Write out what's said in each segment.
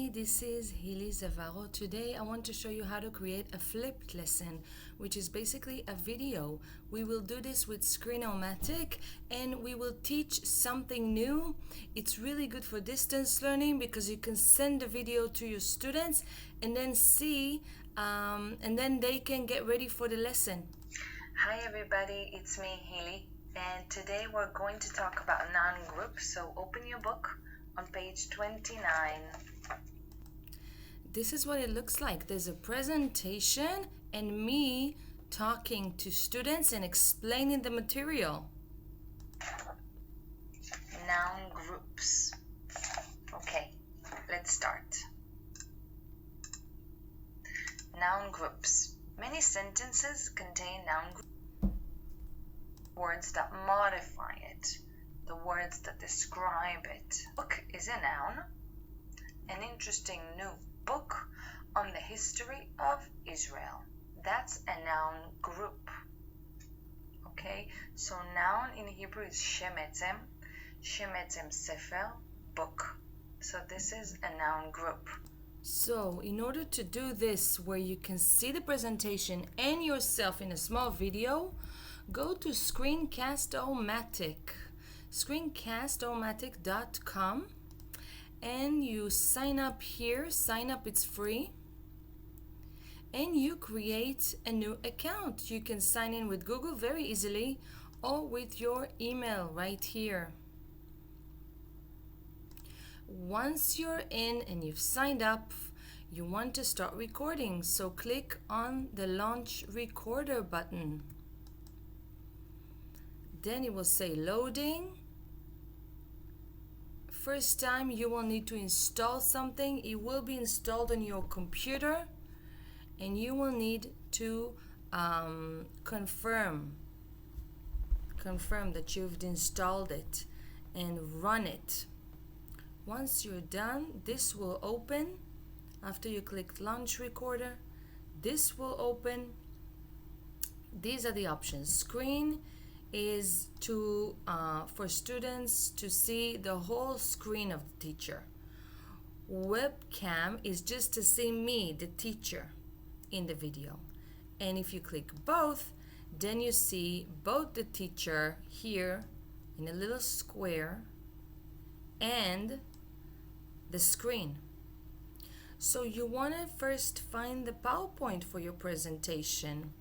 everybody, this is Hili Zavaro. Today I want to show you how to create a flipped lesson, which is basically a video. We will do this with Matic and we will teach something new. It's really good for distance learning because you can send the video to your students and then see, and then they can get ready for the lesson. Hi everybody, it's me Hili, and today we're going to talk about noun groups. So open your book on page 29. This is what it looks like. There's a presentation and me talking to students and explaining the material. Noun groups. Okay, let's start. Noun groups. Many sentences contain noun groups. Words that modify it. The words that describe it. Book is a noun. An interesting new book on the history of Israel. That's a noun group. Okay, so noun in Hebrew is shemetzem. Shemetzem sefer, book. So this is a noun group. So in order to do this where you can see the presentation and yourself in a small video, go to Screencast-O-Matic. Screencast-O-Matic.com and you sign up here. Sign up, it's free, and you create a new account. You can sign in with Google very easily or with your email right here. Once you're in and you've signed up, you want to start recording, so click on the launch recorder button. Then it will say loading. First time you will need to install something. It will be installed on your computer and you will need to confirm that you've installed it and run it. Once you're done, this will open. After you click launch recorder, this will open. These are the options. Screen is to for students to see the whole screen of the teacher. Webcam is just to see me, the teacher, in the video. And if you click both, then you see both the teacher here in a little square and the screen. So you want to first find the PowerPoint for your presentation.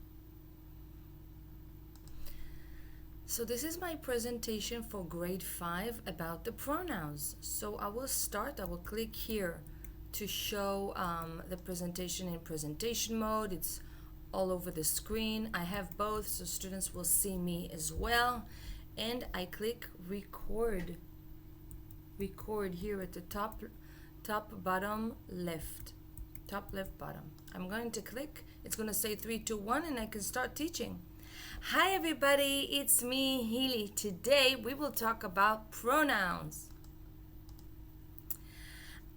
So this is my presentation for grade 5 about the pronouns. So I will start. I will click here to show the presentation in presentation mode. It's all over the screen. I have both so students will see me as well. And I click record. Record here at the top bottom left. Top left bottom. I'm going to click. It's going to say 3, 2, 1 and I can start teaching. Hi everybody, it's me, Hili. Today we will talk about pronouns.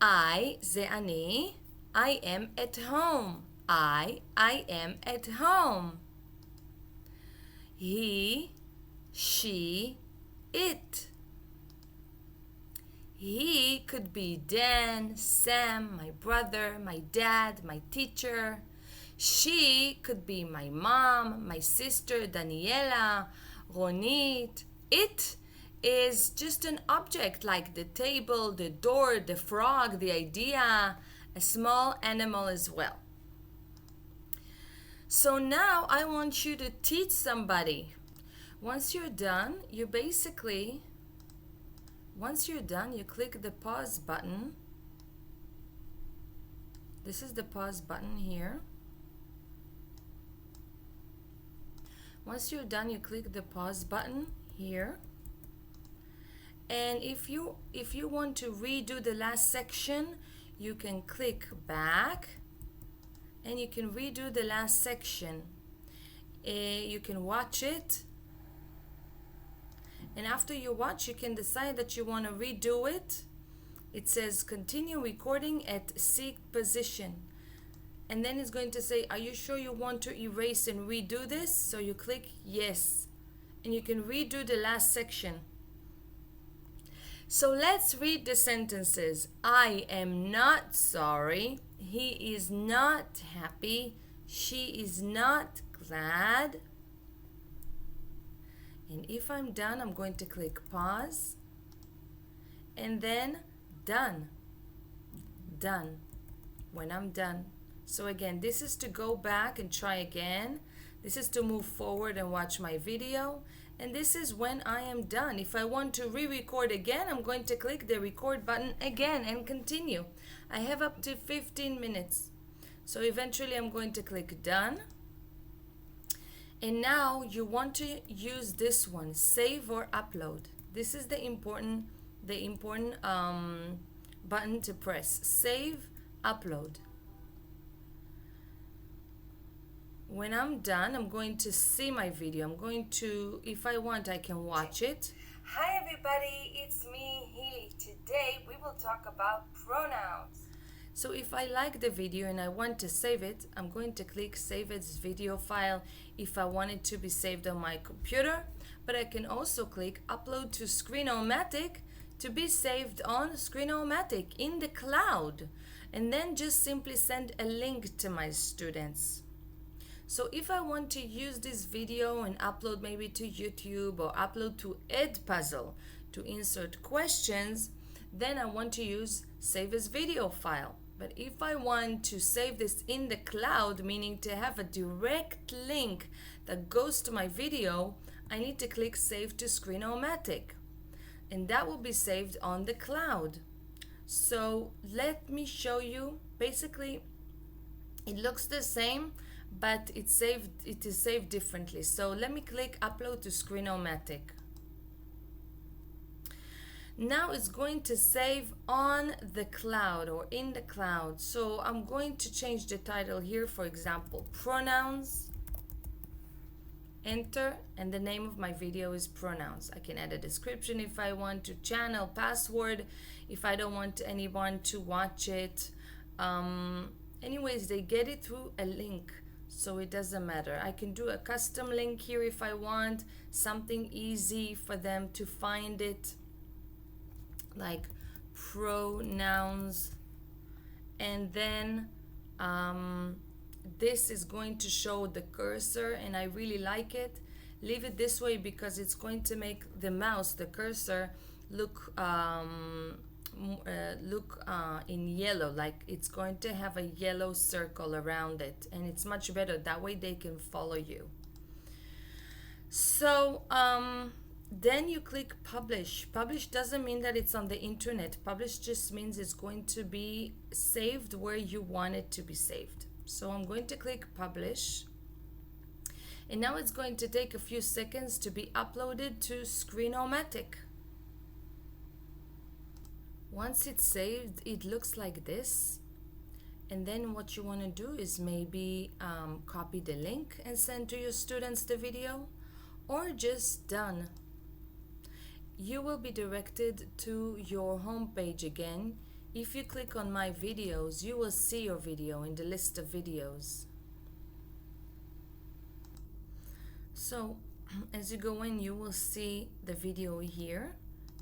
זה אני. I am at home. I am at home. He, she, it. He could be Dan, Sam, my brother, my dad, my teacher. She could be my mom, my sister, Daniela, Ronit. It is just an object like the table, the door, the frog, the idea, a small animal as well. So now I want you to teach somebody. Once you're done, you click the pause button. This is the pause button here. Once you're done, you click the pause button here. And if you want to redo the last section, you can click back and you can redo the last section. You can watch it. And after you watch, you can decide that you want to redo it. It says continue recording at seek position. And then it's going to say, are you sure you want to erase and redo this? So you click yes. And you can redo the last section. So let's read the sentences. I am not sorry. He is not happy. She is not glad. And if I'm done, I'm going to click pause. And then done. Done. When I'm done. So again, this is to go back and try again. This is to move forward and watch my video. And this is when I am done. If I want to re-record again, I'm going to click the record button again and continue. I have up to 15 minutes. So eventually I'm going to click done. And now you want to use this one, save or upload. This is the important button to press, save, upload. When I'm done, I'm going to see my video. I'm going to, if I want, I can watch it. Hi everybody, it's me, Healy. Today we will talk about pronouns. So if I like the video and I want to save it, I'm going to click save as video file if I want it to be saved on my computer. But I can also click upload to Screencast to be saved on Screencast in the cloud. And then just simply send a link to my students. So if I want to use this video and upload maybe to YouTube or upload to Edpuzzle to insert questions, then I want to use save as video file. But if I want to save this in the cloud, meaning to have a direct link that goes to my video, I need to click save to Screencast. And that will be saved on the cloud. So let me show you. Basically, it looks the same, but it is saved differently. So let me click upload to Screencast. Now it's going to save on the cloud or in the cloud. So I'm going to change the title here, for example, pronouns. Enter, and the name of my video is pronouns. I can add a description if I want to, channel, password if I don't want anyone to watch it. Anyways, they get it through a link, so it doesn't matter. I can do a custom link here if I want, something easy for them to find it, like pronouns. And then this is going to show the cursor, and I really like it. Leave it this way because it's going to make the mouse, the cursor, look in yellow, like it's going to have a yellow circle around it, and it's much better that way they can follow you. So then you click publish. Publish doesn't mean that it's on the internet. Publish just means it's going to be saved where you want it to be saved. So I'm going to click publish, and now it's going to take a few seconds to be uploaded to Screencast. Once it's saved, it looks like this. And then what you want to do is maybe copy the link and send to your students the video, or just done. You will be directed to your home page again. If you click on my videos, you will see your video in the list of videos. So as you go in, you will see the video here.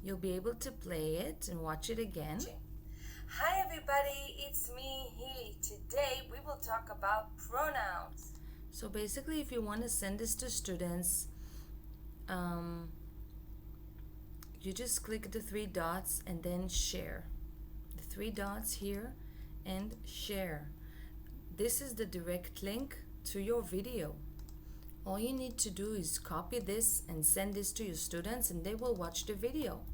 You'll be able to play it and watch it again. Hi everybody, it's me, Healy. Today we will talk about pronouns. So basically, if you want to send this to students, you just click the three dots and then share. The three dots here and share. This is the direct link to your video. All you need to do is copy this and send this to your students, and they will watch the video.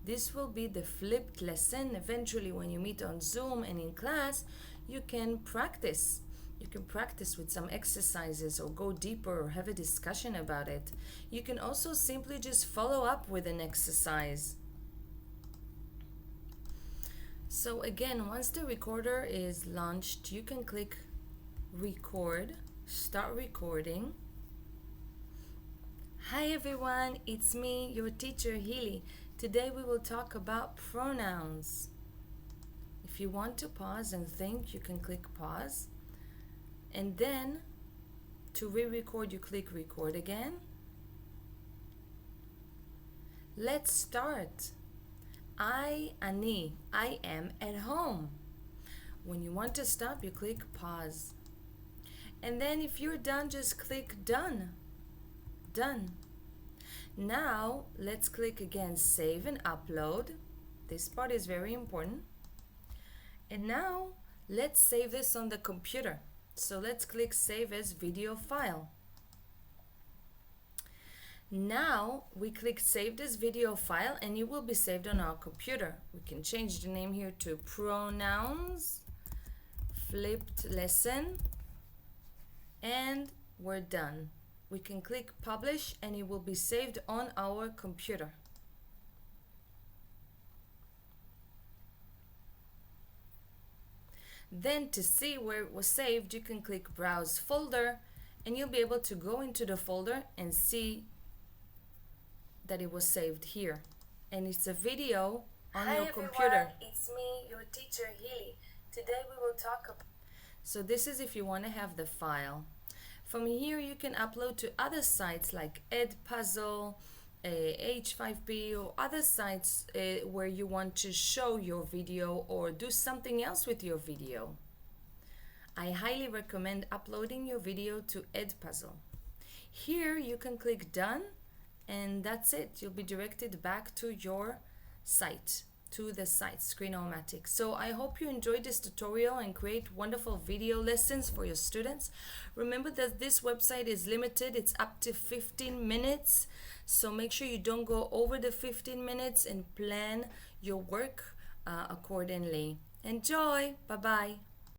This will be the flipped lesson. Eventually, when you meet on Zoom and in class, you can practice. You can practice with some exercises or go deeper or have a discussion about it. You can also simply just follow up with an exercise. So again, once the recorder is launched, you can click record, start recording. Hi everyone, it's me, your teacher Healy. Today we will talk about pronouns. If you want to pause and think, you can click pause. And then to re-record, you click record again. Let's start. I am at home. When you want to stop, you click pause. And then if you're done, just click done. Done. Now let's click again save and upload. This part is very important. And now let's save this on the computer. So let's click save as video file. Now we click save this video file and it will be saved on our computer. We can change the name here to pronouns flipped lesson, and we're done. We can click publish and it will be saved on our computer. Then to see where it was saved, you can click browse folder and you'll be able to go into the folder and see that it was saved here. And it's a video on your computer. Hi everyone, it's me, your teacher Hilly. Today we will talk about... So this is if you want to have the file. From here you can upload to other sites like Edpuzzle, H5P, or other sites where you want to show your video or do something else with your video. I highly recommend uploading your video to Edpuzzle. Here you can click done and that's it. You'll be directed back to your site, to the site Screencast. So I hope you enjoyed this tutorial and create wonderful video lessons for your students. Remember that this website is limited. It's up to 15 minutes. So make sure you don't go over the 15 minutes and plan your work accordingly. Enjoy. Bye-bye.